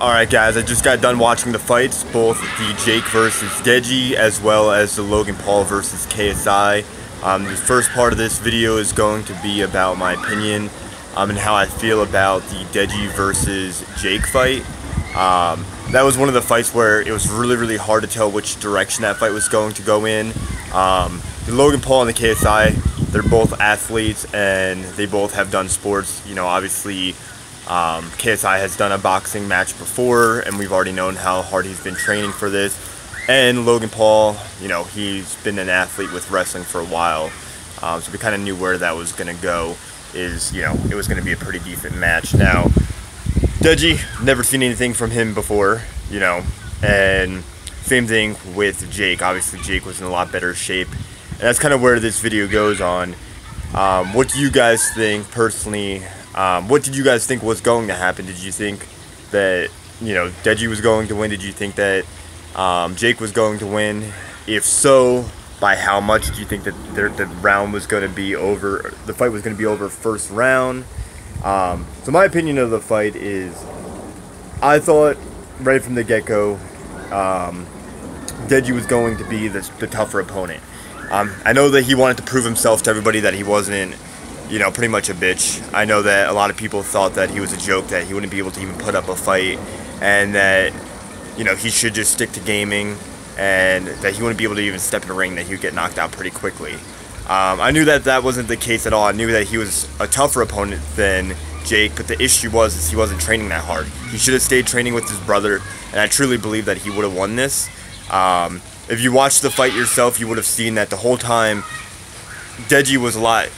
Alright guys, I just got done watching the fights, both the Jake versus Deji as well as the Logan Paul versus KSI. The first part of this video is going to be about my opinion and how I feel about the Deji versus Jake fight. That was one of the fights where it was really hard to tell which direction that fight was going to go in. The Logan Paul and the KSI, they're both athletes and they both have done sports. You know, obviously KSI has done a boxing match before and we've already known how hard he's been training for this. And Logan Paul, you know, he's been an athlete with wrestling for a while. So we kind of knew where that was going to go. It was going to be a pretty decent match. Now, Deji, never seen anything from him before, you know, and same thing with Jake. Obviously, Jake was in a lot better shape, and that's kind of where this video goes on. What do you guys think, personally? What did you guys think was going to happen? Did you think that, you know, Deji was going to win? Did you think that Jake was going to win? If so, by how much? Do you think that the round was going to be over? The fight was going to be over first round? So my opinion of the fight is, I thought right from the get-go, Deji was going to be the tougher opponent. I know that he wanted to prove himself to everybody that he wasn't, you know, pretty much a bitch. I know that a lot of people thought that he was a joke, that he wouldn't be able to even put up a fight, and that, you know, he should just stick to gaming, and that he wouldn't be able to even step in the ring, that he would get knocked out pretty quickly. I knew that that wasn't the case at all. I knew that he was a tougher opponent than Jake, but the issue was he wasn't training that hard. He should have stayed training with his brother, and I truly believe that he would have won this. If you watched the fight yourself, you would have seen that the whole time Deji was a lot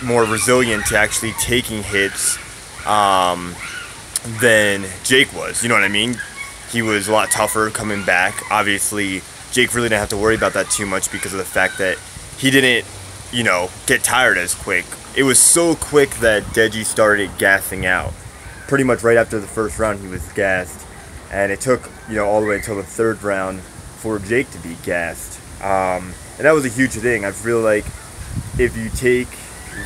more resilient to actually taking hits than Jake was. You know what I mean? He was a lot tougher coming back. Obviously, Jake really didn't have to worry about that too much because of the fact that he didn't, you know, get tired as quick. It was so quick that Deji started gassing out. Pretty much right after the first round, he was gassed, and it took, you know, all the way until the third round for Jake to be gassed. And that was a huge thing. I feel like if you take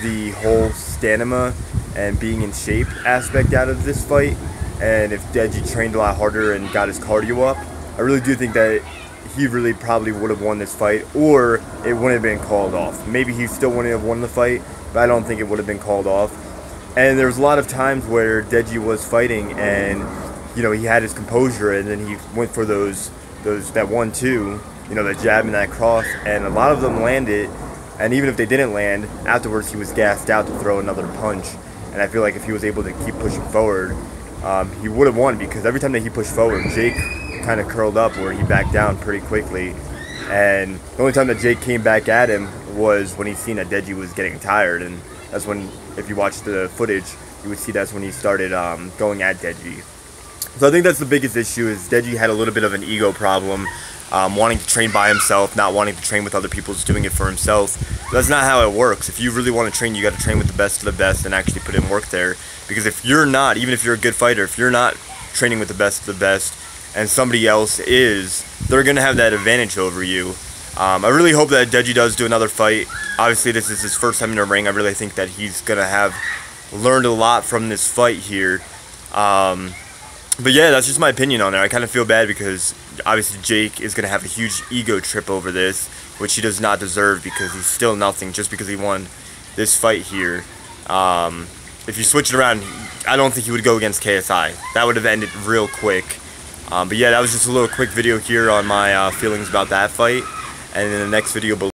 the whole stamina and being in shape aspect out of this fight, and if Deji trained a lot harder and got his cardio up, I really do think that he really probably would have won this fight, or it wouldn't have been called off. Maybe he still wouldn't have won the fight, but I don't think it would have been called off. And there was a lot of times where Deji was fighting and, you know, he had his composure, and then he went for that 1-2, you know, that jab and that cross, and a lot of them landed, and even if they didn't land, afterwards he was gassed out to throw another punch. And I feel like if he was able to keep pushing forward, he would have won, because every time that he pushed forward, Jake kind of curled up where he backed down pretty quickly. And the only time that Jake came back at him was when he seen that Deji was getting tired, and that's when, if you watch the footage, you would see that's when he started going at Deji. So I think that's the biggest issue, is Deji had a little bit of an ego problem, wanting to train by himself, not wanting to train with other people, just doing it for himself. That's not how it works. If you really want to train, you got to train with the best of the best and actually put in work there. Because if you're not, even if you're a good fighter, if you're not training with the best of the best and somebody else is, they're going to have that advantage over you. I really hope that Deji does do another fight. Obviously, this is his first time in the ring. I really think that he's going to have learned a lot from this fight here. But yeah, that's just my opinion on it. I kind of feel bad because obviously Jake is going to have a huge ego trip over this, which he does not deserve, because he's still nothing just because he won this fight here. If you switch it around, I don't think he would go against KSI. That would have ended real quick. But yeah, that was just a little quick video here on my feelings about that fight. And in the next video below,